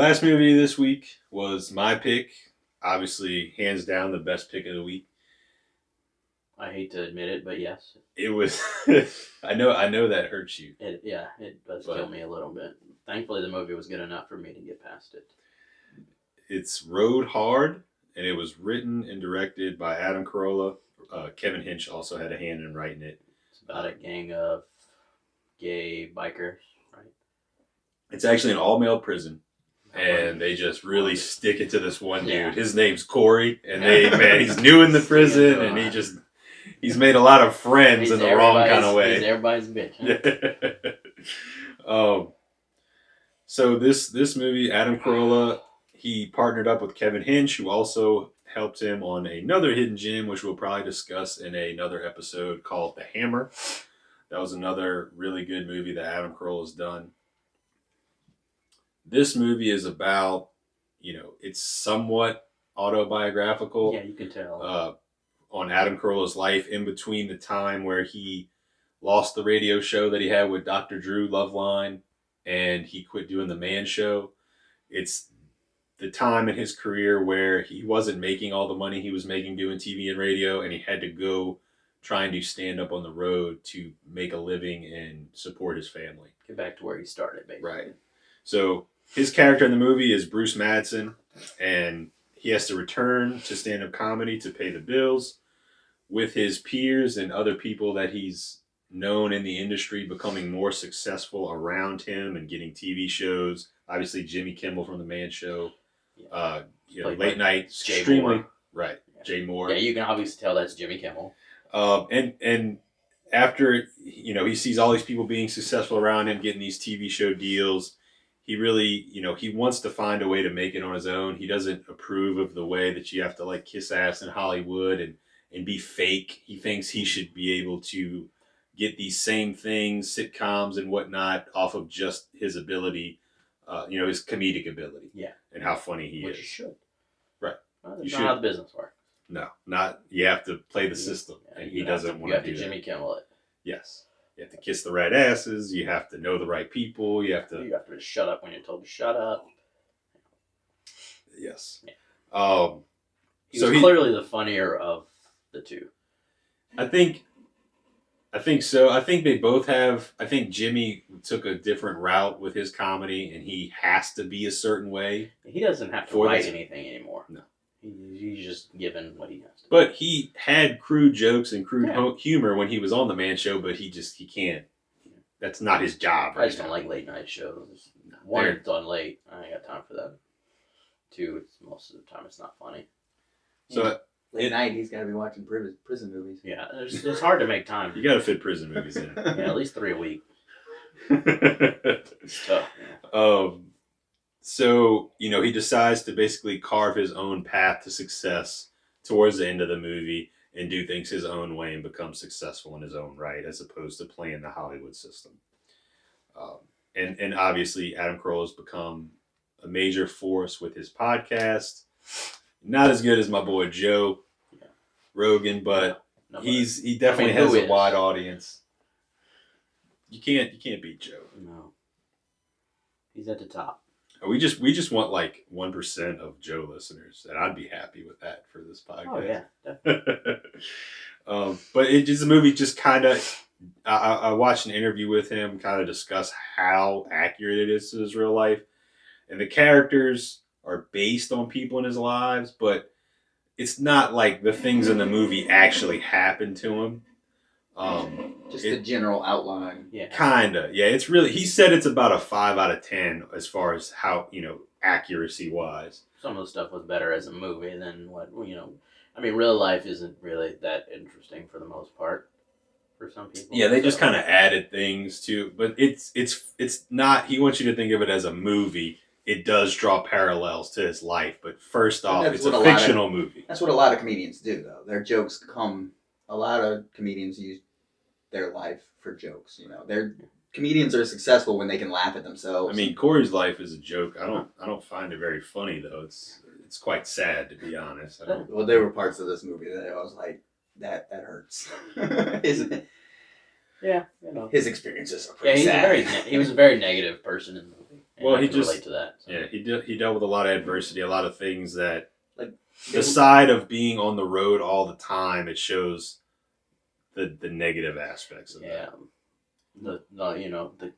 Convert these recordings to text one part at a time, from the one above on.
last movie this week was my pick. Obviously, hands down, the best pick of the week. I hate to admit it, but yes. It was. I know that hurts you. It does kill me a little bit. Thankfully, the movie was good enough for me to get past it. It's Rode Hard, and it was written and directed by Adam Carolla. Kevin Hinch also had a hand in writing it. It's about a gang of gay bikers, right? It's actually an all-male prison, and they just really stick it to this one dude. His name's Corey, and he's new in the prison, and he's made a lot of friends in the wrong kind of way. He's everybody's bitch. Huh? So this movie, Adam Carolla, he partnered up with Kevin Hinch, who also helped him on another hidden gem, which we'll probably discuss in another episode, called The Hammer. That was another really good movie that Adam Carolla's done. This movie is about, it's somewhat autobiographical. Yeah, you can tell. On Adam Carolla's life in between the time where he lost the radio show that he had with Dr. Drew Loveline and he quit doing the Man Show. It's the time in his career where he wasn't making all the money he was making doing TV and radio, and he had to go try and do stand-up on the road to make a living and support his family. Get back to where he started, basically. Right. So his character in the movie is Bruce Madsen, and he has to return to stand-up comedy to pay the bills, with his peers and other people that he's known in the industry becoming more successful around him and getting TV shows. Obviously, Jimmy Kimmel from The Man Show. Late night, extremely right. Yeah. Jay Moore. Yeah, you can obviously tell that's Jimmy Kimmel. And after he sees all these people being successful around him, getting these TV show deals, he really he wants to find a way to make it on his own. He doesn't approve of the way that you have to like kiss ass in Hollywood and be fake. He thinks he should be able to get these same things, sitcoms and whatnot, off of just his ability. His comedic ability. Yeah. And how funny he is. Which you should. Right. Well, that's not how the business works. No, not. You have to play the system. And he doesn't want to do that. You have to Jimmy Kimmel it. Yes. You have to kiss the right asses. You have to know the right people. You have to just shut up when you're told to shut up. Yes. Yeah. He was clearly the funnier of the two. I think so. I think they both have. I think Jimmy took a different route with his comedy, and he has to be a certain way. He doesn't have to write anything anymore. No. He's just given what he has to. But he had crude jokes and crude humor when he was on the Man Show, but he can't. That's not his job. I just don't like late night shows. One, it's done late. I ain't got time for that. Two, most of the time it's not funny. So late night, he's got to be watching prison movies. Yeah, it's hard to make time. You got to fit prison movies in. Yeah, at least 3 a week. It's tough. Yeah. So, he decides to basically carve his own path to success towards the end of the movie and do things his own way and become successful in his own right, as opposed to playing the Hollywood system. And obviously, Adam Carolla has become a major force with his podcast. Not as good as my boy Joe Rogan, but he definitely has a wide audience. You can't beat Joe. No. He's at the top. We just want like 1% of Joe listeners, and I'd be happy with that for this podcast. Oh yeah, definitely. But the movie just kind of. I watched an interview with him, kind of discuss how accurate it is to his real life, and the characters are based on people in his lives, but it's not like the things in the movie actually happened to him. Just the general outline. Yeah. Kinda. Yeah, it's really, he said it's about a 5 out of 10 as far as how, accuracy wise. Some of the stuff was better as a movie than what, I mean, real life isn't really that interesting for the most part for some people. Yeah, they just kind of added things to, but it's not, he wants you to think of it as a movie. It does draw parallels to his life, but first off, it's a fictional movie. That's what a lot of comedians do, though. Their jokes a lot of comedians use their life for jokes. Their comedians are successful when they can laugh at themselves. I mean, Corey's life is a joke. I don't find it very funny though. It's quite sad, to be honest. Well, there were parts of this movie that I was like, that hurts. Yeah, his experiences are pretty sad. He was a very negative person in the movie. And Well, I he can just relate to that. So. yeah he dealt with a lot of adversity, a lot of things that Like the side of being on the road all the time. It shows the negative aspects of Yeah, that. the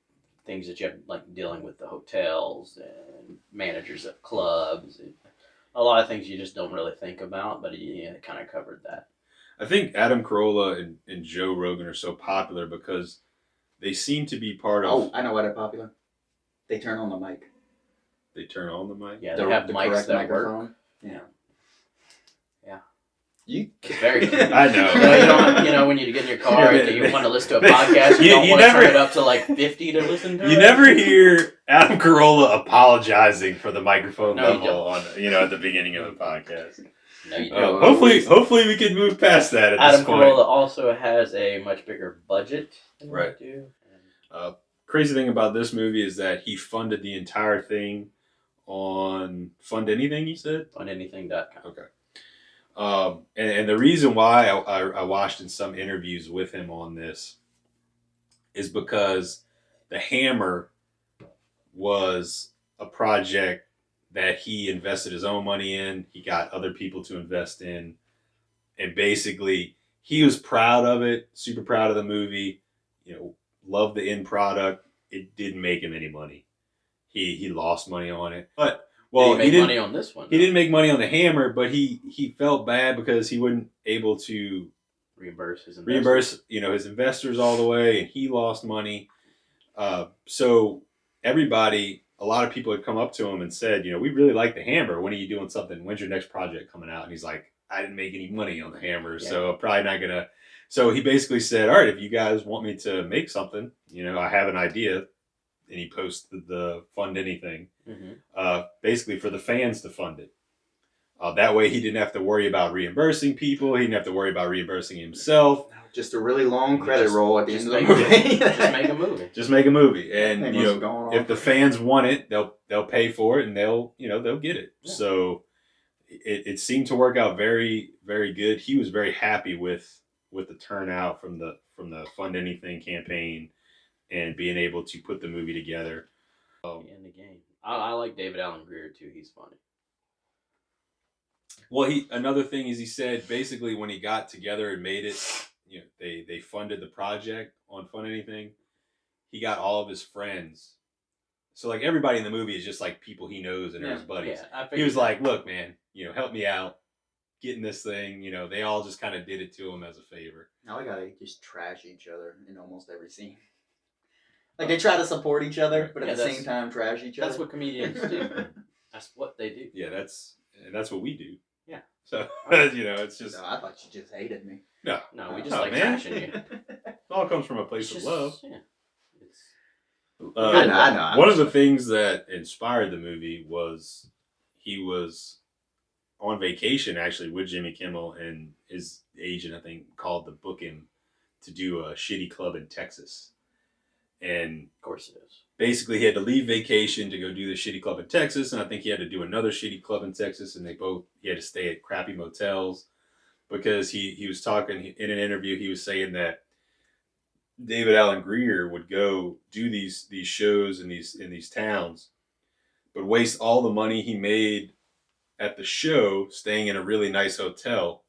things that you have like dealing with the hotels and managers of clubs. A lot of things you just don't really think about, but it kind of covered that. I think Adam Carolla and Joe Rogan are so popular because they seem to be part of. Oh, I know why they're popular. They turn on the mic. They turn on the mic. Yeah, they have mics correct that microphone. work. Yeah. Yeah. It's very key. I know. You don't when you get in your car and you want to listen to a podcast, you don't want to turn it up to like 50 to listen to it. You never hear Adam Carolla apologizing for the microphone No, you level on at the beginning of the podcast. No, you don't. Hopefully we can move past that at Adam this point. Carolla also has a much bigger budget than we Right. do. Crazy thing about this movie is that he funded the entire thing on Fund Anything, you said? FundAnything.com. Okay. And the reason why I watched in some interviews with him on this is because The Hammer was a project that he invested his own money in. He got other people to invest in. And basically, he was proud of it, super proud of the movie, loved the end product. It didn't make him any money. He lost money on it. But, well, he didn't make money on this one. He didn't make money on The Hammer, but he felt bad because he wasn't able to reimburse his investors all the way, and he lost money. So a lot of people had come up to him and said, we really like The Hammer. When are you doing something? When's your next project coming out? And he's like, I didn't make any money on The Hammer, so I'm probably not gonna. So he basically said, all right, if you guys want me to make something, I have an idea. And he posted the Fund Anything, basically for the fans to fund it. That way he didn't have to worry about reimbursing people. He didn't have to worry about reimbursing himself. Just a really long credit roll at the end of the movie. Just make a movie. Just make a movie. And if the fans want it, they'll pay for it and they'll get it. Yeah. So it seemed to work out very, very good. He was very happy with the turnout from the Fund Anything campaign and being able to put the movie together. In the game. I like David Alan Grier too. He's funny. Well, another thing is he said basically when he got together and made it, they funded the project on Fund Anything. He got all of his friends. So like everybody in the movie is just like people he knows and his buddies. Yeah, he was like, look, man, help me out getting this thing. They all just kind of did it to him as a favor. Now we gotta just trash each other in almost every scene. Like they try to support each other, but at the same time trash each other. That's what comedians do. That's what they do. Yeah, that's what we do. Yeah. So it's just. No, I thought you just hated me. No, we just like trashing you. It all comes from a place of love. Yeah. I know. One of the things that inspired the movie was he was on vacation actually with Jimmy Kimmel, and his agent I think called to book him to do a shitty club in Texas. And of course it is. Basically, he had to leave vacation to go do the shitty club in Texas, and I think he had to do another shitty club in Texas, and he had to stay at crappy motels because he was talking in an interview. He was saying that David Alan Grier would go do these shows in these towns, but waste all the money he made at the show staying in a really nice hotel.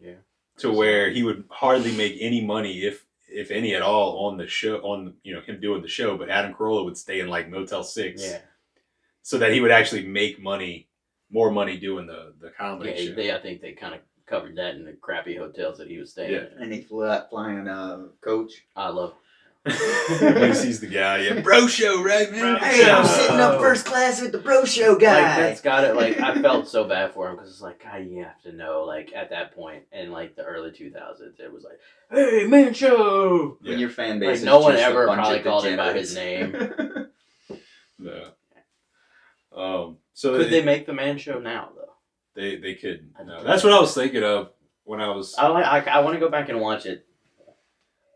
Yeah. To where he would hardly make any money if any at all on the show, on him doing the show, but Adam Carolla would stay in like Motel 6. Yeah. So that he would actually make more money doing the comedy show. I think they kind of covered that in the crappy hotels that he was staying in. And he flew out flying coach. I love when he sees the guy, bro show, right, man? Hey, I'm sitting up first class with the bro show guy. Like, that's got it. Like, I felt so bad for him because it's like, God, you have to know, like, at that point in like the early 2000s, it was like, hey, man show. When your fan base is no one just ever a bunch probably of called him by degenerates. his name. No. So could they make the Man Show now though? They could. No. That's what I was thinking of when I was. I want to go back and watch it.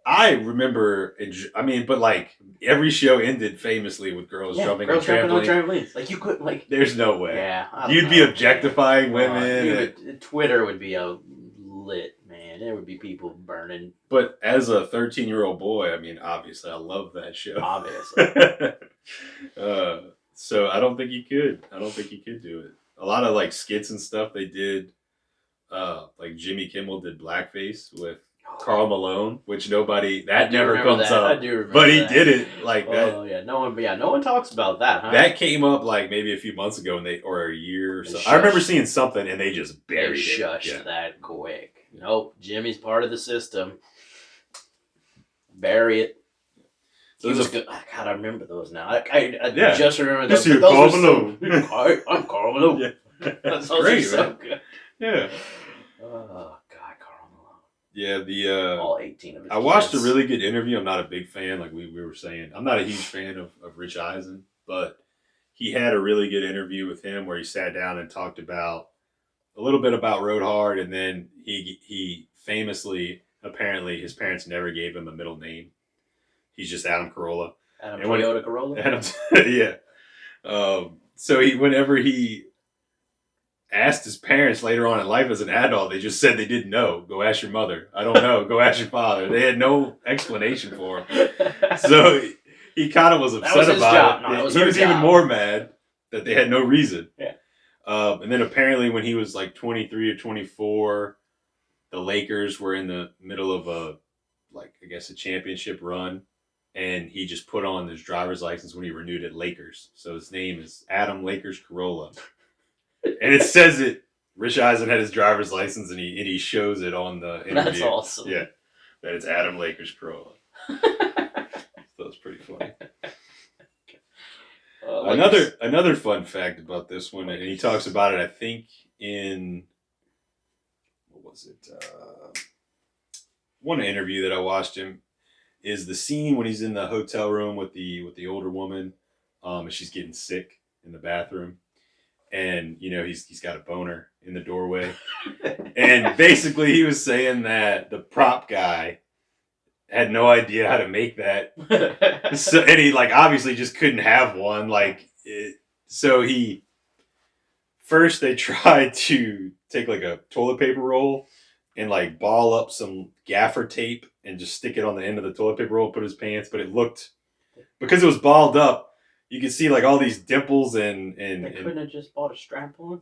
I remember, but like every show ended famously with girls jumping on trampolines. Like you couldn't like. There's no way. Yeah, you'd be objectifying women. Twitter would be lit, man. There would be people burning. But as a 13-year-old boy, obviously, I love that show. Obviously. So I don't think he could. I don't think he could do it. A lot of like skits and stuff they did. Like Jimmy Kimmel did blackface with Carl Malone, which nobody I do never remember comes that. up. I do remember but he that. did it like that. Oh yeah, no one talks about that, huh? That came up like maybe a few months ago, or a year or They so. shushed. I remember seeing something, and they just They buried shushed it. that quick. Nope, Jimmy's part of the system. Bury it. So He was a- good. God, I remember those now. I Yeah. just remember those. This here, but those Carl were Malone. Hi, I'm Carl Malone. Yeah. That's Those great, are so man. good. Yeah. Oh God, Carl Malone. Yeah. The All 18 of his I watched a kids. really good interview. I'm not a big fan, like we were saying. I'm not a huge fan of Rich Eisen, but he had a really good interview with him where he sat down and talked about a little bit about Road Hard, and then he famously, apparently, his parents never gave him a middle name. He's just Adam Carolla. Adam And when- Toyota Corolla. Adam, yeah. So whenever he asked his parents later on in life as an adult, they just said they didn't know. Go ask your mother. I don't know. Go ask your father. They had no explanation for him. So he kind of was upset was his about job. it. No, that was he her was even job. more mad that they had no reason. Yeah. And then apparently when he was like 23 or 24, the Lakers were in the middle of a championship run. And he just put on his driver's license when he renewed at Lakers. So his name is Adam Lakers Corolla. And it says it. Rich Eisen had his driver's license, and he shows it on the interview. That's awesome. Yeah, that it's Adam Lakers Corolla. That was pretty funny. Another fun fact about this one, and he talks about it. I think in what was it? One interview that I watched him is the scene when he's in the hotel room with the older woman, and she's getting sick in the bathroom. And he's got a boner in the doorway, and basically he was saying that the prop guy had no idea how to make that, so, and he obviously just couldn't have one. So they tried to take a toilet paper roll and ball up some gaffer tape and just stick it on the end of the toilet paper roll, put his pants, but it looked, because it was balled up. You can see all these dimples and They couldn't have just bought a strap on.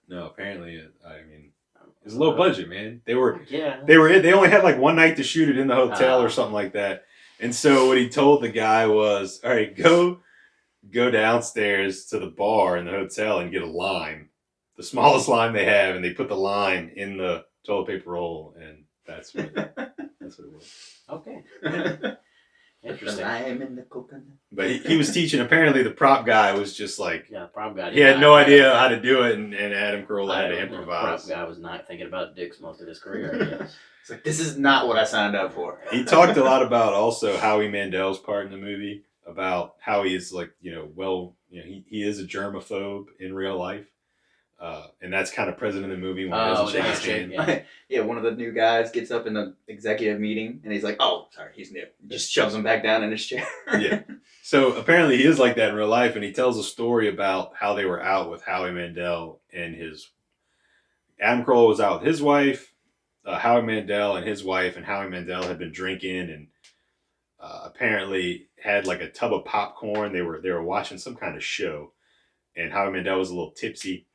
No, apparently it was low budget, man. They Yeah. They only had one night to shoot it in the hotel or something like that. And so what he told the guy was, all right, go downstairs to the bar in the hotel and get a lime, the smallest lime they have, and they put the lime in the toilet paper roll, and that's what it was. Okay. The Interesting. lime in the coconut. But he was teaching. Apparently, the prop guy was just Prop guy. he had no idea how to do it, and Adam Carolla had to improvise. Prop guy was not thinking about dicks most of his career, I guess. It's this is not what I signed up for. He talked a lot about also Howie Mandel's part in the movie, about how he is he is a germaphobe in real life. And that's kind of present in the movie when he doesn't shake his hand. Yeah. Yeah, one of the new guys gets up in the executive meeting and he's like, "Oh, sorry, he's new." Just shoves him back down in his chair. Yeah. So apparently he is like that in real life, and he tells a story about how they were out with Howie Mandel and Adam Carolla was out with his wife, Howie Mandel and his wife, and Howie Mandel had been drinking and apparently had a tub of popcorn. They were watching some kind of show, and Howie Mandel was a little tipsy.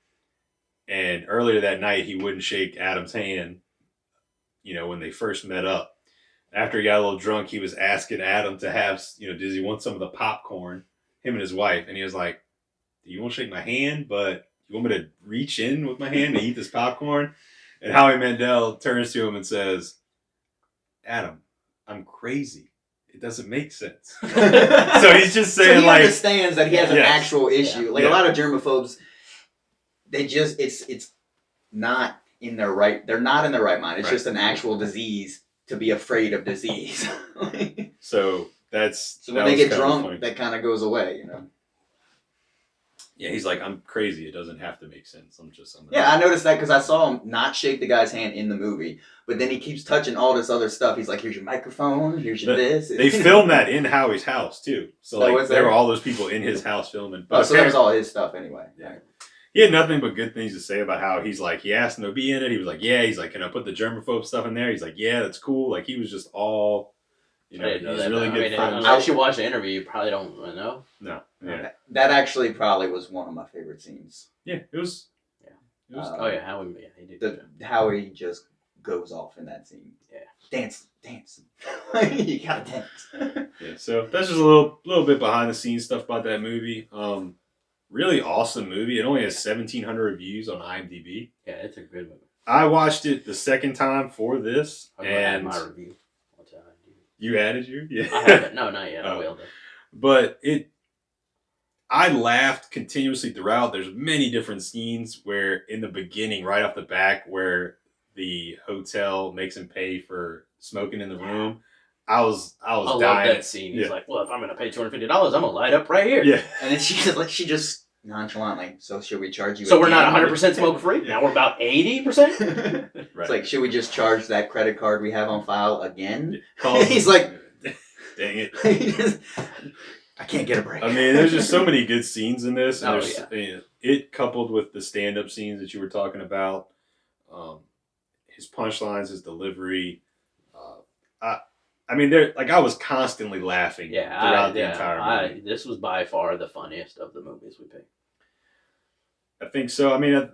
And earlier that night, he wouldn't shake Adam's hand, when they first met up. After he got a little drunk, he was asking Adam to have, does he want some of the popcorn, him and his wife. And he was like, "You won't shake my hand, but you want me to reach in with my hand to eat this popcorn?" And Howie Mandel turns to him and says, "Adam, I'm crazy. It doesn't make sense." So he's just saying, so he understands that he has an Yes. actual issue. Yeah. A lot of germaphobes, they just it's not in their right. They're not in their right mind. It's Right. just an actual disease to be afraid of disease. So So when they get drunk, that kind of goes away, Yeah, he's like, "I'm crazy. It doesn't have to make sense. Yeah, I noticed that because I saw him not shake the guy's hand in the movie, but then he keeps touching all this other stuff. He's like, "Here's your microphone. Here's your this." They filmed that in Howie's house too. So was there there? were all those people in his house filming. Oh, so that was all his stuff anyway. Yeah. He had nothing but good things to say about how he asked him to be in it. He was like, "Yeah." He's like, "Can I put the germaphobe stuff in there?" He's like, "Yeah, that's cool." He was just all You know, I didn't know he's that. really I good mean, friends. unless you watch the interview, you probably don't know. No, yeah, Okay. That actually probably was one of my favorite scenes. yeah, it was. Yeah. It was. Oh yeah, he did. How he just goes off in that scene. Yeah. Dance. You gotta dance. Yeah, so that's just a little bit behind the scenes stuff about that movie. Really awesome movie. It only has 1,700 reviews on IMDb. Yeah, it's a good movie. I watched it the second time for this, I'm gonna add and my review. you added your I haven't. No, not yet. I Oh. will. But I laughed continuously throughout. There's many different scenes where in the beginning, right off the back, where the hotel makes him pay for smoking in the room. I was I dying. love that scene. He's like, "Well, if I'm gonna pay $250, I'm gonna light up right here." Yeah. And then she just nonchalantly, so should we charge you? So we're not again? 100% smoke free. Now we're about 80%. Right. It's like, should we just charge that credit card we have on file again? Calls- He's like, dang it. I can't get a break. I mean, there's just so many good scenes in this. And Oh, there's, yeah. you know, it coupled with the stand-up scenes that you were talking about, his punchlines, his delivery. I mean, I was constantly laughing throughout the entire movie. This was by far the funniest of the movies we picked. I think so. I mean,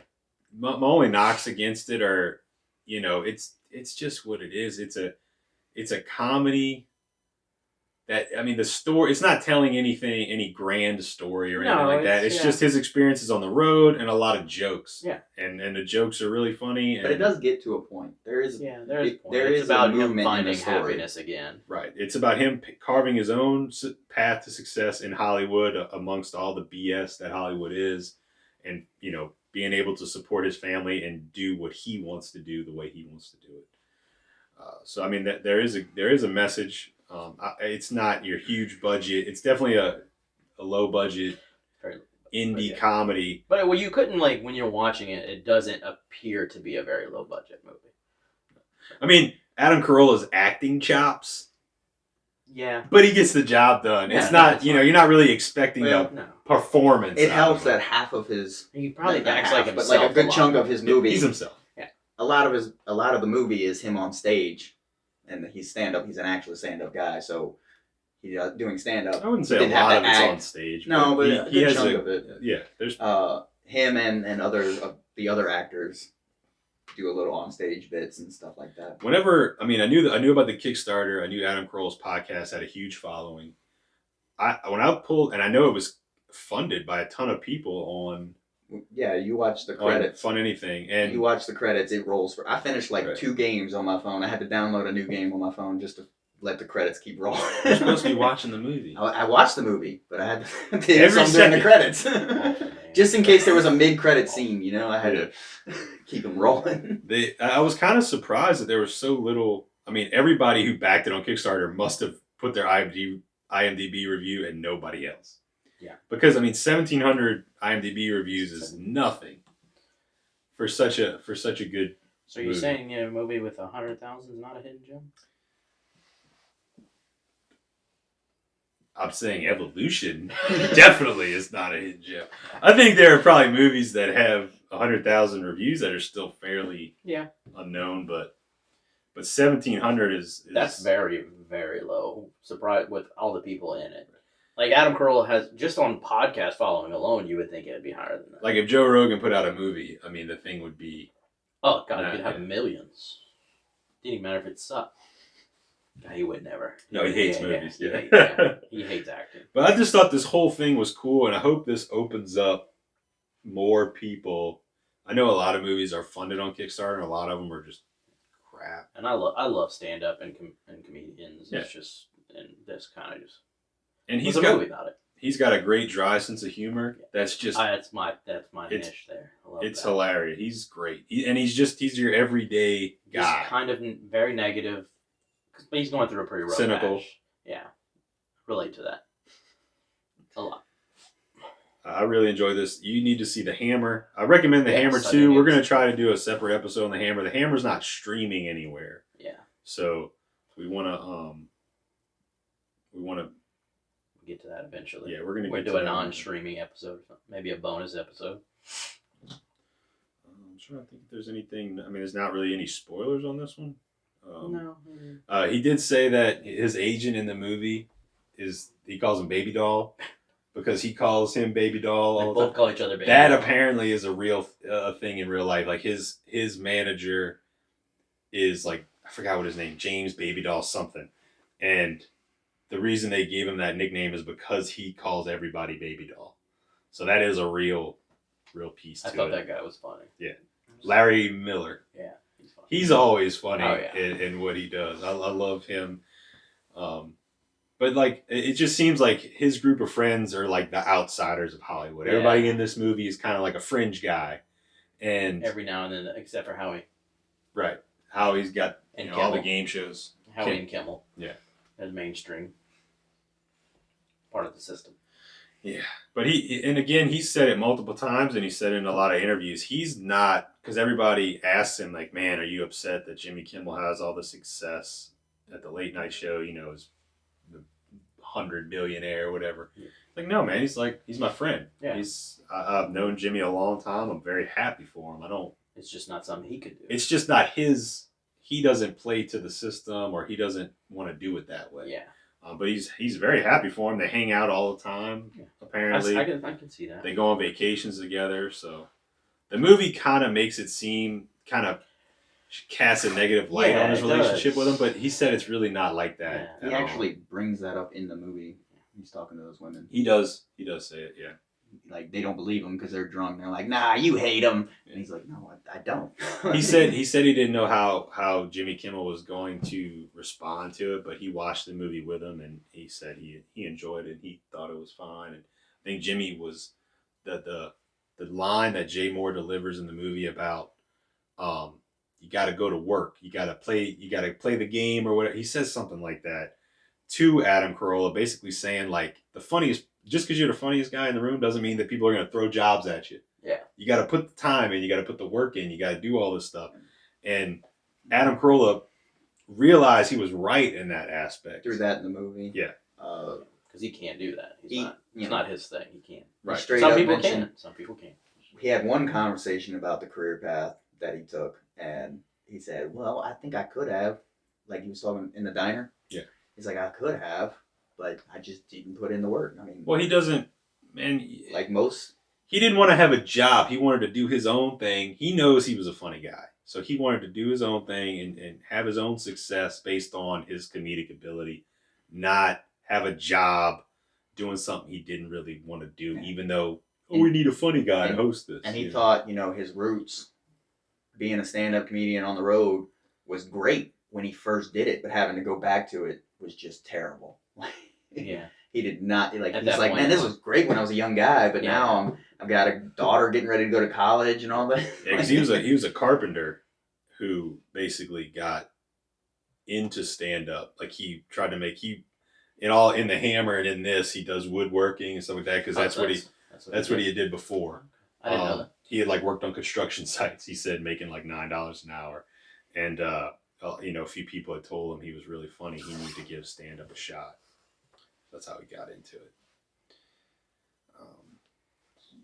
my only knocks against it are, you know, it's just what it is. It's a comedy. That, I mean, the story, it's not telling any grand story or anything like that. It's just his experiences on the road and a lot of jokes. Yeah. And the jokes are really funny. But it does get to a point. There is It's about him movement in finding the story. happiness again. Right. It's about him carving his own path to success in Hollywood amongst all the BS that Hollywood is, and, you know, being able to support his family and do what he wants to do the way he wants to do it. So I mean, there is a message. It's not your huge budget. It's definitely a low budget indie comedy. But you couldn't, like, when you're watching it, it doesn't appear to be a very low budget movie. I mean, Adam Carolla's acting chops. Yeah. But he gets the job done. Yeah, it's not, you know, you're not really expecting Well, a No. performance. It out helps of him. that half of his He probably not acts half, like but himself. like a good lot. chunk of his movie. He's himself. A lot of the movie is him on stage, and he's stand up. He's an actual stand up guy, so he's doing stand up. I wouldn't say a Didn't have lot to of it's act. on stage. No, but a he good has chunk of it. Yeah, there's Him and other of the other actors do a little on stage bits and stuff like that. whenever, I mean, I knew about the Kickstarter. I knew Adam Carolla's podcast had a huge following. When I pulled, and I know it was funded by a ton of people on Yeah, you watch the credits. Fun Anything, and You watch the credits, it rolls for. I finished like Right. 2 games on my phone. I had to download a new game on my phone just to let the credits keep rolling. you're supposed to be watching the movie. I watched the movie, but I had to do Every some during the second. credits. Awful, man. Just in case there was a mid-credit scene, you know, I had to keep them rolling. I was kind of surprised that there was so little. I mean, everybody who backed it on Kickstarter must have put their IMDb review and nobody else. Yeah. Because, I mean, 1,700 IMDb reviews is nothing for such a good. So you're movie. saying a movie with 100,000 is not a hidden gem? I'm saying Evolution definitely is not a hidden gem. I think there are probably movies that have 100,000 reviews that are still fairly unknown, but 1,700 is That's very, very low. Surprise with all the people in it. Like Adam Carolla has, just on podcast following alone, you would think it'd be higher than that. like if Joe Rogan put out a movie. I mean, the thing would be. Oh god, Nah, you'd have yeah. millions. Didn't even matter if it sucked. God, he would never. No, he hates movies. He Yeah. he hates acting. But I just thought this whole thing was cool, and I hope this opens up more people. I know a lot of movies are funded on Kickstarter, and a lot of them are just crap. And I love stand up and comedians. Yeah. It's just, and this kind of just. And There's a movie about it. he's got a great dry sense of humor. That's just That's my it's- niche there. I love it's that. hilarious. He's great, he's your everyday guy. He's kind of very negative, but he's going through a pretty rough Cynical. patch. Yeah, relate to that a lot. I really enjoy this. You need to see The Hammer. I recommend The Yes, Hammer I too. think We're it's- going to try to do a separate episode on The Hammer. The Hammer's not streaming anywhere, Yeah, so we want to we'll get to that eventually. yeah, we're going to We'll get do to a that. non-streaming episode, maybe a bonus episode. I'm trying to think if there's anything. I mean, there's not really any spoilers on this one. No. He did say that his agent in the movie he calls him Baby Doll because he calls him Baby Doll They all the both time. call each other baby. That doll. apparently is a real thing in real life. Like his manager is like, I forgot what his name, James Baby Doll something, and the reason they gave him that nickname is because he calls everybody Baby Doll. So that is a real piece to it. I thought that guy was funny. Yeah. Larry Miller. Yeah, he's funny. He's always funny Oh, yeah. in what he does. I love him. But like, it just seems like his group of friends are like the outsiders of Hollywood. Yeah. Everybody in this movie is kind of like a fringe guy, and Every now and then, except for Howie. right, Howie's got And all the Kimmel. game shows. Howie and Kimmel. Yeah. As mainstream. Part of the system. Yeah, but he said it multiple times, and he said it in a lot of interviews. He's not, because everybody asks him like, "Man, are you upset that Jimmy Kimmel has all the success at the late night show? You know, is the 100 billionaire or whatever." Yeah. Like, no, man. He's my friend. Yeah. I've known Jimmy a long time. I'm very happy for him. It's just not something he could do. It's just not his. He doesn't play to the system, or he doesn't want to do it that way. Yeah. But he's very happy for him. They hang out all the time. Yeah. Apparently, I can see that. they go on vacations together. So the movie kind of makes it seem kind of casts a negative light on his it relationship does. with him, but he said it's really not like that. Yeah. He at all. actually brings that up in the movie. He's talking to those women. He does say it. Yeah. Like, they don't believe him because they're drunk. They're like, "Nah, you hate him." And he's like, "No, I don't." He said he didn't know how Jimmy Kimmel was going to respond to it, but he watched the movie with him, and he said he enjoyed it. He thought it was fine, and I think Jimmy was the line that Jay Moore delivers in the movie about you got to go to work, you got to play the game or whatever. He says something like that to Adam Carolla, basically saying like just because you're the funniest guy in the room doesn't mean that people are going to throw jobs at you. Yeah. You got to put the time in. You got to put the work in. You got to do all this stuff. And Adam Carolla realized he was right in that aspect. Through that in the movie. Yeah. Because he can't do that. He- It's not his thing. He can't. Right. Straight Some up people mentioned- can. Some people can't. He had one conversation about the career path that he took, and he said, "Well, I think I could have." Like, he was talking in the diner. Yeah. He's like, "I could have, but I just didn't put in the work." I mean, Well, he doesn't, man. like most. He didn't want to have a job. He wanted to do his own thing. He knows he was a funny guy. So he wanted to do his own thing and have his own success based on his comedic ability, not have a job doing something he didn't really want to do, even though, we need a funny guy to host this. And he thought, his roots, being a stand-up comedian on the road, was great when he first did it, but having to go back to it was just terrible. Yeah. He did not like. At He's that like, point, "Man, this was great when I was a young guy, but Yeah. now I've got a daughter getting ready to go to college and all that." Yeah, 'cause he was a carpenter who basically got into stand up. Like he tried to make in the Hammer and in this he does woodworking and stuff like that because that's what he did before. I didn't know that. He had like worked on construction sites. He said making like $9 an hour, and a few people had told him he was really funny. He needed to give stand up a shot. That's how he got into it.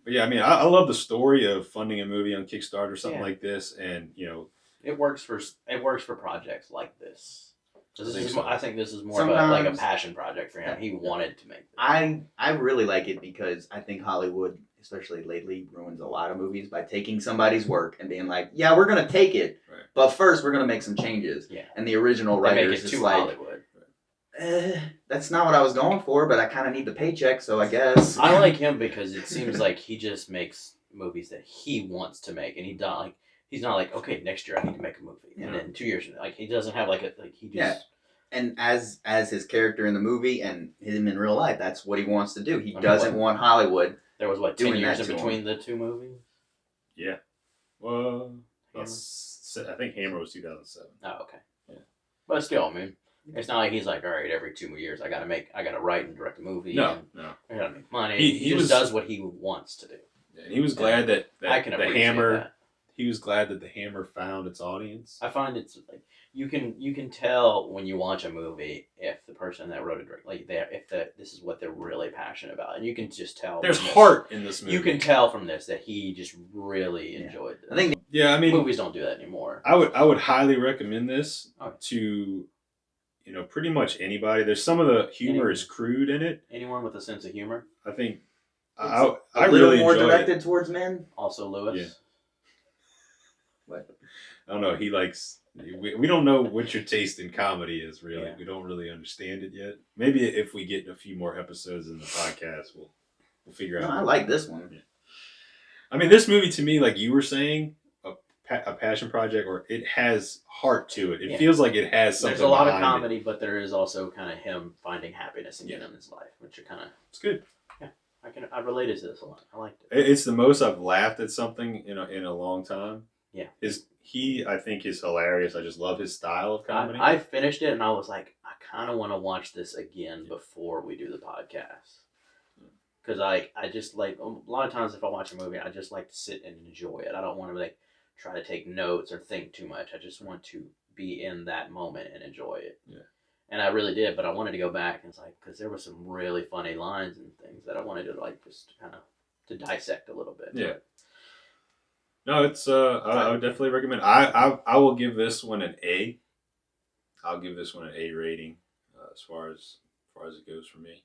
But yeah, I mean, I love the story of funding a movie on Kickstarter or something like this, and It works for projects like this. I think this is more of a Sometimes- passion project for him. He wanted to make this. I really like it because I think Hollywood, especially lately, ruins a lot of movies by taking somebody's work and being like, "Yeah, we're gonna take it, Right. but first we're gonna make some changes." Yeah. And the original They writer make is it just too like, Hollywood. "That's not what I was going for, but I kind of need the paycheck, so I guess." I like him because it seems like he just makes movies that he wants to make, and he's not like, okay, next year I need to make a movie, and then 2 years he doesn't have he just. Yeah. And as his character in the movie and him in real life, that's what he wants to do. He doesn't want Hollywood. There was 10 doing years that in to between the two movies. yeah. Well, Hammer? I think Hammer was 2007. Oh, okay. Yeah. But still, I mean, it's not like he's like, all right, every 2 years I gotta write and direct a movie. No. I gotta make money. He He just does what he wants to do. And he was glad that I can the appreciate Hammer. that. He was glad that the Hammer found its audience. I find it's like you can tell when you watch a movie if the person that wrote it this is what they're really passionate about, and you can just tell. There's from this. heart in this movie. You can tell from this that he just really enjoyed this. I think Yeah, I mean, movies don't do that anymore. I would highly recommend this Okay. to, pretty much anybody. There's some of the humor is crude in it. Anyone with a sense of humor. I think It's I a little really more enjoy directed it. towards men. Also, Lewis. Yeah. What? I don't know. He likes. We don't know what your taste in comedy is, really. Yeah. We don't really understand it yet. Maybe if we get a few more episodes in the podcast, we'll figure No, out. I like this one. Yeah. I mean, this movie to me, like you were saying, a passion project, or it has heart to it. It feels like it has something. There's a lot of behind comedy, but there is also kind of him finding happiness again in his life, which are kind of. It's good. Yeah, I related to this a lot. I liked it. It's the most I've laughed at something in a long time. Yeah. I think is hilarious. I just love his style of comedy. I finished it and I was like, I kind of want to watch this again before we do the podcast. Because I just like, a lot of times if I watch a movie, I just like to sit and enjoy it. I don't want to like try to take notes or think too much. I just want to be in that moment and enjoy it. Yeah. And I really did, but I wanted to go back and it's like, because there were some really funny lines and things that I wanted to like just kind of to dissect a little bit. Yeah. No, it's I would definitely recommend. I will give this one an A. I'll give this one an A rating as far as it goes for me.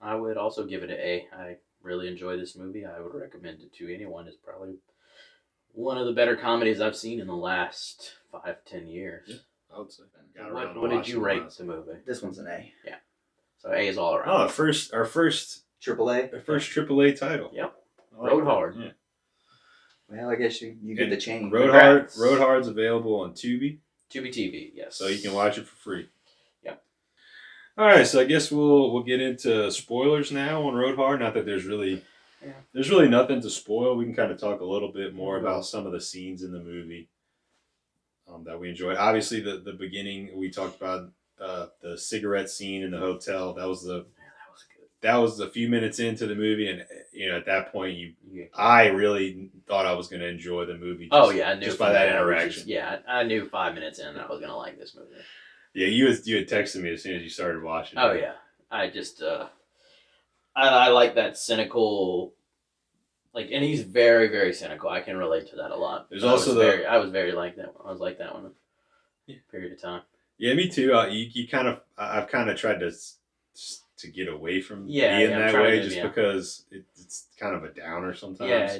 I would also give it an A. I really enjoy this movie. I would recommend it to anyone. It's probably one of the better comedies I've seen in the last 5-10 years. Yeah, I would say. What did you rate the movie? This one's an A. Yeah. So A is all around. Oh, our first AAA. AAA title. Yep. I like Road that. Hard. Yeah. Well, I guess you get the chain. Road Congrats. Hard's available on Tubi, Tubi TV, yes. so you can watch it for free. Yep. All right, so I guess we'll get into spoilers now on Road Hard. Not that there's really nothing to spoil. We can kind of talk a little bit more about some of the scenes in the movie that we enjoyed. Obviously, the beginning we talked about the cigarette scene in the hotel. That was good. That was a few minutes into the movie, and at that point, I really thought I was going to enjoy the movie. I knew just by that interaction. I knew 5 minutes in that I was gonna like this movie. Yeah, you had texted me as soon as you started watching. Oh yeah, I just I like that cynical, like, and he's very very cynical. I can relate to that a lot. There's also I was very like that. I was like that one. Period of time. Yeah, me too. I've kind of tried to get away from being that I'm way, just because it's kind of a downer sometimes. Yeah,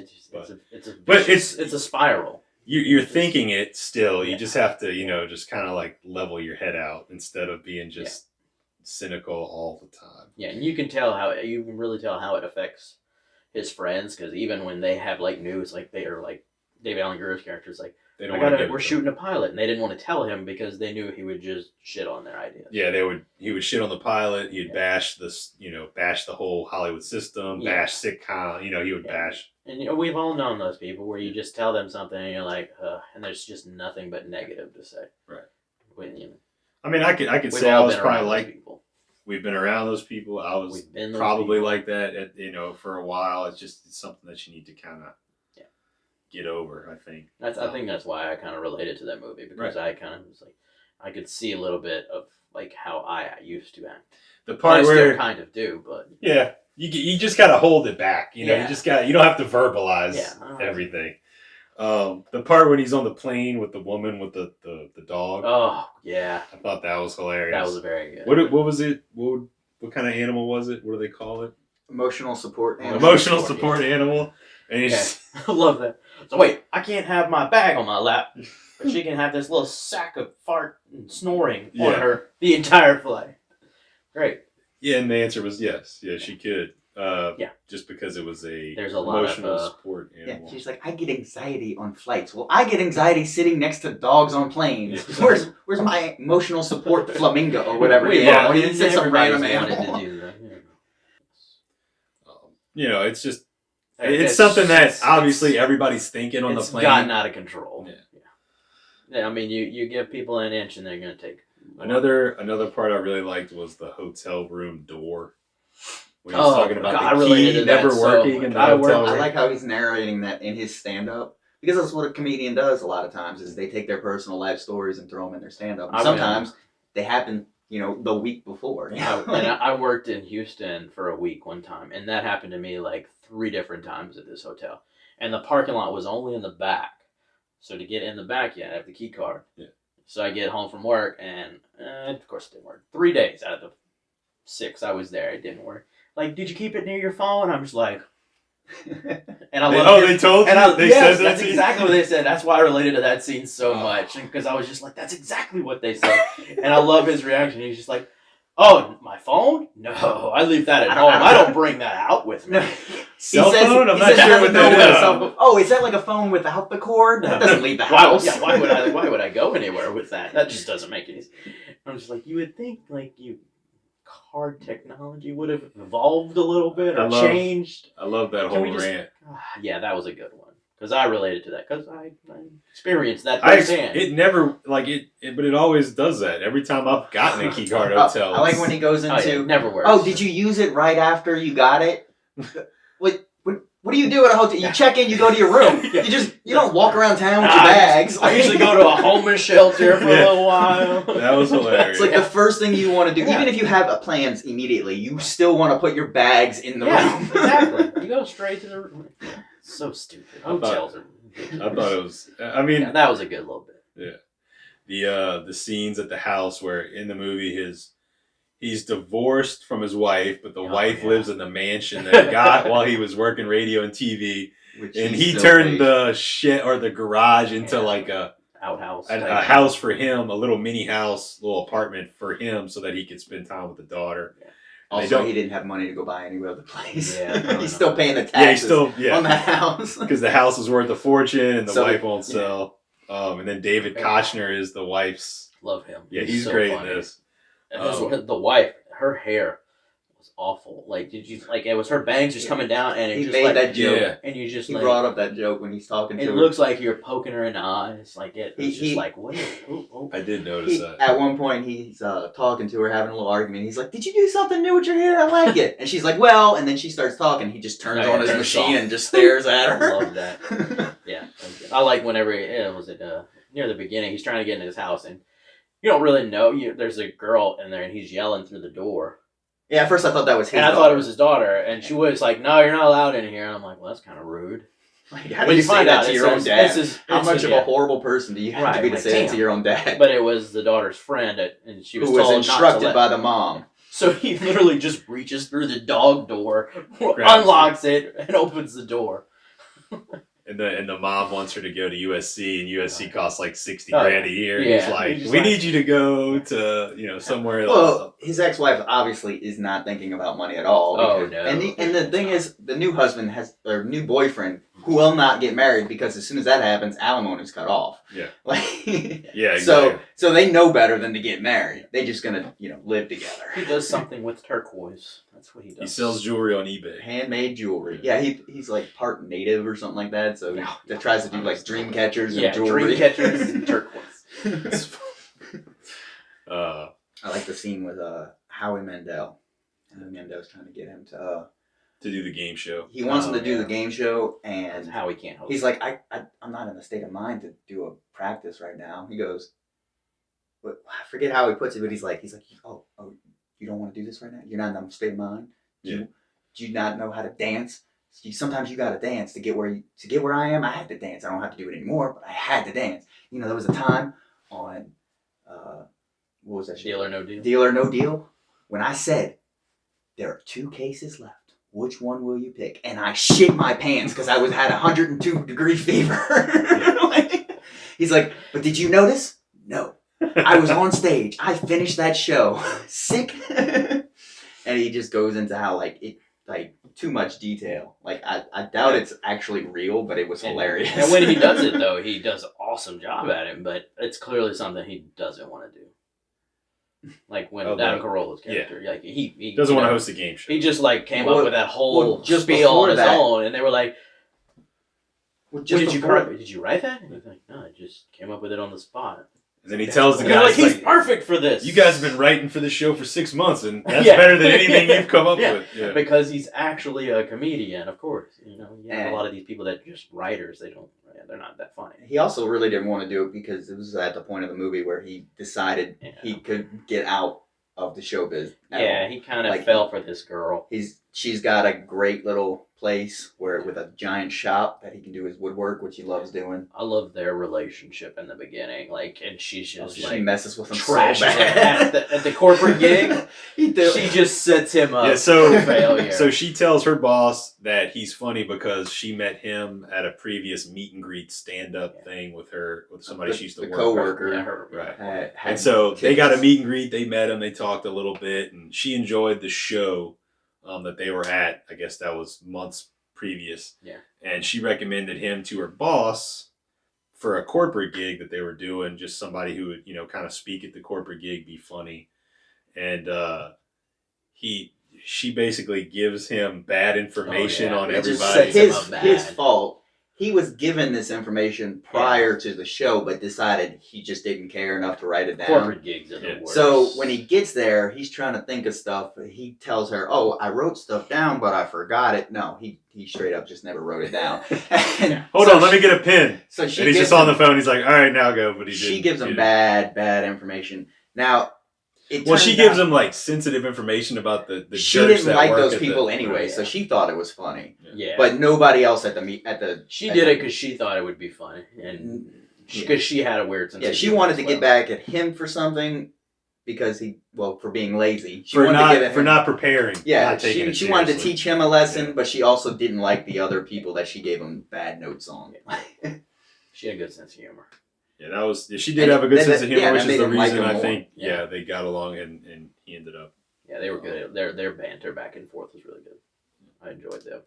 it's a spiral. You're thinking it still. You just have to, just kind of like level your head out instead of being just cynical all the time. Yeah, and you can really tell how it affects his friends, because even when they have like news, like they are like David Allen Grier's character's like, we're shooting a pilot, and they didn't want to tell him because they knew he would just shit on their ideas. Yeah, he would shit on the pilot. He'd bash bash the whole Hollywood system, bash sitcom. He would bash. And we've all known those people where you just tell them something and you're like, and there's just nothing but negative to say. Right. I mean, I could say I was probably like people. We've been around those people. I was probably like that for a while. It's something that you need to kind of get over, I think. I think that's why I kind of related to that movie, because I kind of was like, I could see a little bit of like how I used to act. The part where I still kind of do, but you just gotta hold it back. You don't have to verbalize everything. The part when he's on the plane with the woman with the dog. Oh yeah, I thought that was hilarious. That was very good. What was it? What kind of animal was it? What do they call it? Emotional support animal. Emotional support animal. And I love that. So wait, I can't have my bag on my lap, but she can have this little sack of fart and snoring on her the entire flight. Great. Yeah, and the answer was yes. Yeah, she could. Just because it was there's a emotional lot of support animal. Yeah, she's like, I get anxiety on flights. Well, I get anxiety sitting next to dogs on planes. Yeah. Where's my emotional support flamingo or whatever? It's some random wanted animal. to do that. It's just it's something that obviously everybody's thinking on the plane. It's gotten out of control. Yeah. I mean, you give people an inch and they're gonna take. Another part I really liked was the hotel room door. When he's talking about the key never working in the hotel room. I like how he's narrating that in his stand-up, because that's what a comedian does a lot of times, is they take their personal life stories and throw them in their stand-up. And sometimes they happen, the week before. I worked in Houston for a week one time, and that happened to me like 3 different times at this hotel. And the parking lot was only in the back. So to get in the back, I have the key card. Yeah. So I get home from work, and of course it didn't work. 3 days out of the 6 I was there, it didn't work. Like, did you keep it near your phone? I'm just like, and I love. They told you. And They yes, said that that's to you? exactly what they said. That's why I related to that scene so much, because I was just like, that's exactly what they said. And I love his reaction. He's just like, "Oh, my phone? No, I leave that at home. I don't bring that out with me." Cell phone? I'm not sure what that is. Oh, is that like a phone without the cord? That doesn't leave the house. Why would I go anywhere with that? That just doesn't make any sense. I'm just like, you would think like card technology would have evolved a little bit or changed. I love that whole rant. Yeah, that was a good one. Because I related to that. Because I experienced that firsthand. It never, but it always does that. Every time I've gotten a key card hotel. I like when he goes into... it never works. Oh, did you use it right after you got it? What do you do at a hotel? You check in, you go to your room. You don't walk around town with your bags. I usually go to a homeless shelter for a little while. That was hilarious. It's like the first thing you want to do. Even if you have plans immediately, you still want to put your bags in the room. Exactly. You go straight to the room. So stupid. Hotels are ridiculous. I thought it was... I mean... that was a good little bit. Yeah. The scenes at the house where in the movie he's divorced from his wife, but the wife lives in the mansion that he got while he was working radio and TV. And he turned the shit or the garage into like a outhouse, a house for him, a little mini house, little apartment for him, so that he could spend time with the daughter. Yeah. Also, he didn't have money to go buy any other place. Yeah, he's still paying the taxes on that house because the house is worth a fortune, and the wife won't sell. And then David Kochner is the wife's. Love him. Yeah, he's so great in this. The wife, her hair was awful. Like, did you it was her bangs just coming down, and he made that joke, and you just he brought up that joke when he's talking to her. It looks like you're poking her in the eyes, like it's just like what? I did notice that. At one point, he's talking to her, having a little argument. He's like, "Did you do something new with your hair? I like it." And she's like, "Well," and then she starts talking. He just turns on his machine and just stares at her. I love that. Yeah, I like whenever near the beginning, he's trying to get into his house and. You don't really know. There's a girl in there, and he's yelling through the door. Yeah, at first I thought that was his daughter. I thought it was his daughter, and she was like, "No, you're not allowed in here." And I'm like, "Well, that's kind of rude." How do you find out to your own dad? How much of a horrible person do you have to be to say that to your own dad? But it was the daughter's friend, and she was who was instructed by the mom. So he literally just reaches through the dog door, unlocks it, and opens the door. And the mom wants her to go to USC, and USC costs like $60,000 a year. Yeah. He's like, we need you to go to somewhere else. Well, his ex-wife obviously is not thinking about money at all. And the thing is, the new husband new boyfriend who will not get married because as soon as that happens, alimony is cut off. Yeah. Yeah. Exactly. So they know better than to get married. They just gonna live together. He does something with turquoise. That's what he does. He sells jewelry on eBay. Handmade jewelry. Yeah, he's like part native or something like that. So he tries to do like dream catchers and jewelry. Dream catchers and turquoise. I like the scene with Howie Mandel. Howie Mandel's trying to get him to do the game show. He wants him to do the game show, and Howie can't host. He's like, I'm not in the state of mind to do a practice right now. He goes, but I forget how he puts it, but he's like, oh, you don't want to do this right now? You're not in the state of mind? Do you not know how to dance? Sometimes you gotta dance to get where I am. I had to dance. I don't have to do it anymore, but I had to dance. There was a time on what was that show? Deal or No Deal. Deal or No Deal. When I said there are 2 cases left, which one will you pick? And I shit my pants because I had 102-degree fever. He's like, but did you notice? No. I was on stage. I finished that show. Sick. And he just goes into how too much detail. I doubt it's actually real, but it was hilarious. And when he does it though, he does an awesome job at it, but it's clearly something he doesn't want to do. Like when Adam Carolla's character, he doesn't want to host a game show. He just came up with that whole spiel on his own, and they were like, "Did you write that?" And he's like, "No, I just came up with it on the spot." And then he tells the guys, he's perfect for this. You guys have been writing for this show for 6 months, and that's better than anything you've come up with. Yeah. Because he's actually a comedian, of course. You have a lot of these people that just writers. They're not that funny. He also really didn't want to do it because it was at the point of the movie where he decided he could get out of the showbiz. Yeah, he kind of fell for this girl. He's she's got a great little place with a giant shop that he can do his woodwork, which he loves doing. I love their relationship in the beginning, and she's just She messes with him trashes so him bad. at the corporate gig. He do. She just sets him up Yeah, so for failure. So she tells her boss that he's funny because she met him at a previous meet and greet stand up thing with somebody she used to work coworker. with. Yeah, her, Right. Had And so they got a tickets. meet and greet. They met him. They talked a little bit, and she enjoyed the show that they were at. I guess that was months previous. Yeah. And she recommended him to her boss for a corporate gig that they were doing. Just somebody who would, kind of speak at the corporate gig, be funny, and she basically gives him bad information on It just everybody. sets him up His bad. fault. He was given this information prior to the show, but decided he just didn't care enough to write it down. Corporate gigs are the worst. So when he gets there, he's trying to think of stuff. He tells her, "Oh, I wrote stuff down, but I forgot it." No, he straight up just never wrote it down. And Hold so on, let me get a pen. So she And he's gives just on him- the phone. He's like, all right, now go. But She gives him bad information. Now, she gives him like sensitive information about the She jerks didn't that like work those at people the, anyway, Right, so yeah. she thought it was funny. Yeah. But nobody else at the She did it because she thought it would be funny. And because she had a weird sense Yeah, of she humor wanted as to well. get back at him for something because for being lazy. She for wanted to get at him. not preparing. Yeah, not taking it she wanted to seriously. teach him a lesson, Yeah. but she also didn't like the other people that she gave him bad notes on. She had a good sense of humor. Yeah, she did have a good And sense of humor, yeah, which that is made the him like reason him I more. think Yeah. they got along and he ended up. Yeah, they were good. Their banter back and forth was really good. I enjoyed them.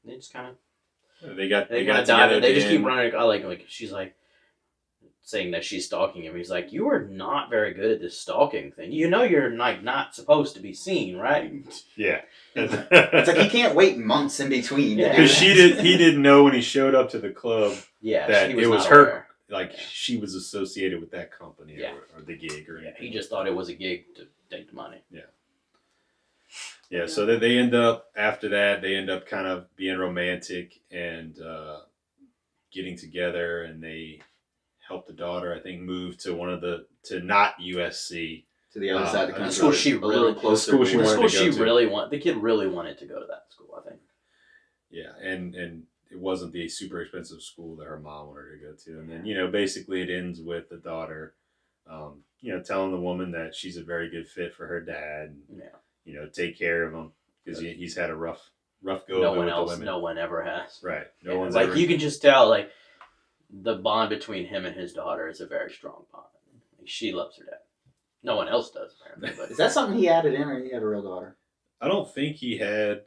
They just kind of They got dive together. in. They just keep then. running. I like she's like saying that she's stalking him. He's like, "You are not very good at this stalking thing. You know you're like not supposed to be seen, right?" Yeah. It's like he can't wait months in between. Yeah. Because he didn't know when he showed up to the club Yeah, that she was it was not her. aware. Like Yeah. she was associated with that company Yeah. or the gig or Yeah, anything. he just thought it was a gig to take the money. Yeah, so they end up after that. They end up kind of being romantic and getting together, and they help the daughter, I think, move to not USC. To the other side of the The country. school she a little really- closer. the school she to The wanted school to go she to. really the kid really wanted to go to that school. I think. Yeah, and it wasn't the super expensive school that her mom wanted her to go to, and then basically it ends with the daughter, telling the woman that she's a very good fit for her dad, and take care of him because he's had a rough go No of it one with else, the women. no one ever has. Right. No Yeah, one's like ever. you can just tell, like the bond between him and his daughter is a very strong bond. Like, she loves her dad. No one else does apparently, but Is that something he added in, or he had a real daughter? I don't think he had.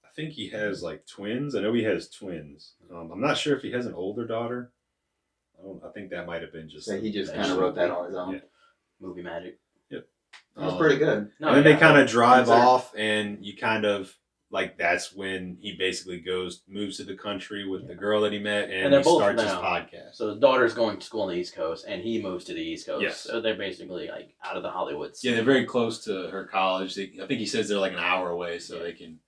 I think he has like twins. I know he has twins. I'm not sure if he has an older daughter. I think that might have been just. So he just Yeah, kind of she- wrote that on his own. Yeah. movie magic. That was pretty good. No, and then yeah, they kind of drive consider- off, and you kind of like that's when he basically moves to the country with the girl that he met, and they're he both starts his now. podcast. So his daughter's going to school on the East Coast, and he moves to the East Coast. Yes. So they're basically like out of the Hollywood Yeah, scene. they're very close to her college. I think he says they're like an hour away, so they can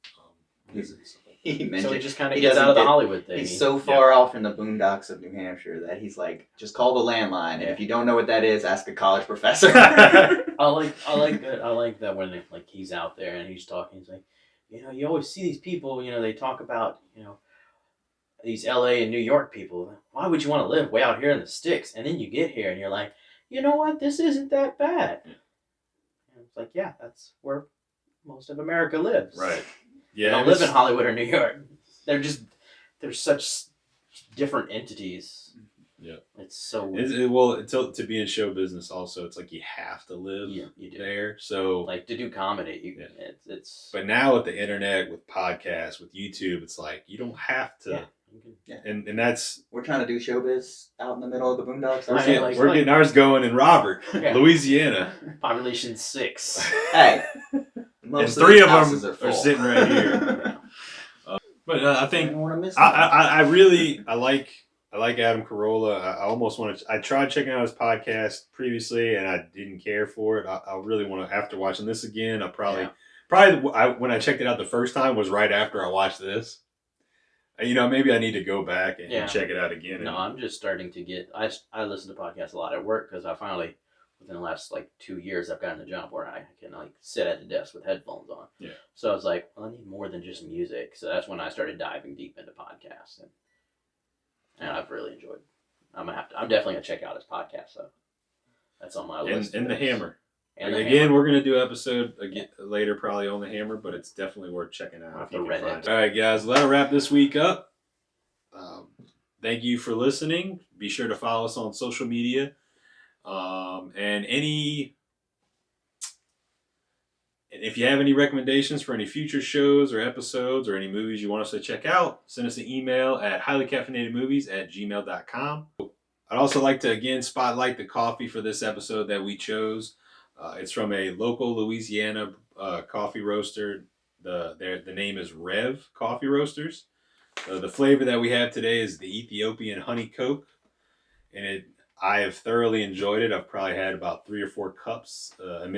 visit. and stuff like He So mentioned he just kind of he gets doesn't out of the get- Hollywood thing. he's so far off in the boondocks of New Hampshire that he's like, just call the landline, and if you don't know what that is, ask a college professor. that. I like that when he's out there and he's talking. He's like, you always see these people. They talk about these L.A. and New York people. Why would you want to live way out here in the sticks? And then you get here and you're like, you know what? This isn't that bad. And it's like, yeah, that's where most of America lives. Right. They Yeah. don't live in Hollywood or New York. They're such different entities. Yeah. It's so Well, to be in show business, also, it's like you have to live you do. there. So, Like to do comedy, it's but now with the internet, with podcasts, with YouTube, it's like you don't have to. Yeah. you can- And that's We're trying to do showbiz out in the middle of the boondocks. we're, I getting, know, like- we're getting ours going in Robert, Yeah. Louisiana, Population 6. Hey, and most three these of houses them are full. sitting right here. But I I think don't want to miss I really like Adam Carolla. I almost want to. I tried checking out his podcast previously, and I didn't care for it. I really want to. After watching this again, I probably when I checked it out the first time was right after I watched this. Maybe I need to go back and check it out again. No, I'm just starting to get. I listen to podcasts a lot at work because I finally, with within the last like 2 years, I've gotten the jump where I can like sit at the desk with headphones on. Yeah. So I was like, well, I need more than just music. So that's when I started diving deep into podcasts, and I've really enjoyed. I'm definitely gonna check out his podcast. So that's on my list. And the Hammer. And again, we're gonna do an episode later, probably on the Hammer, but it's definitely worth checking out. If you can find it. All right, guys, that'll wrap this week up. Thank you for listening. Be sure to follow us on social media. And if you have any recommendations for any future shows or episodes or any movies you want us to check out, send us an email at highlycaffeinatedmovies@gmail.com. I'd also like to again spotlight the coffee for this episode that we chose. It's from a local Louisiana coffee roaster. The name is Rev Coffee Roasters. The flavor that we have today is the Ethiopian Honey Coke, and I have thoroughly enjoyed it. I've probably had about 3 or 4 cups throughout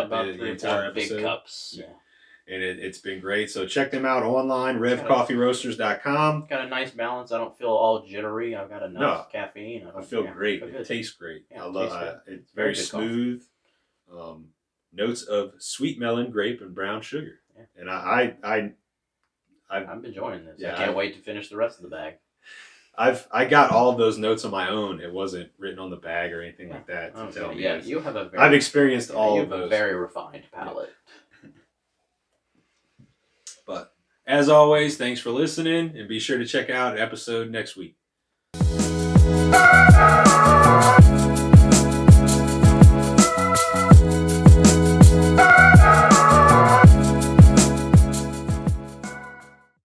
the entire episode. Big cups. Yeah. And it's been great. So check them out online, revcoffeeroasters.com. Got a nice balance. I don't feel all jittery. I've got enough caffeine. I feel great. It tastes great. Yeah, I love it. It's very smooth. Notes of sweet melon, grape, and brown sugar. Yeah. And I'm enjoying this. Yeah, I can't wait to finish the rest of the bag. I got all of those notes on my own. It wasn't written on the bag or anything like that to tell me. Yeah, you have I've experienced all of those. You have a very refined palate. But as always, thanks for listening, and be sure to check out an episode next week.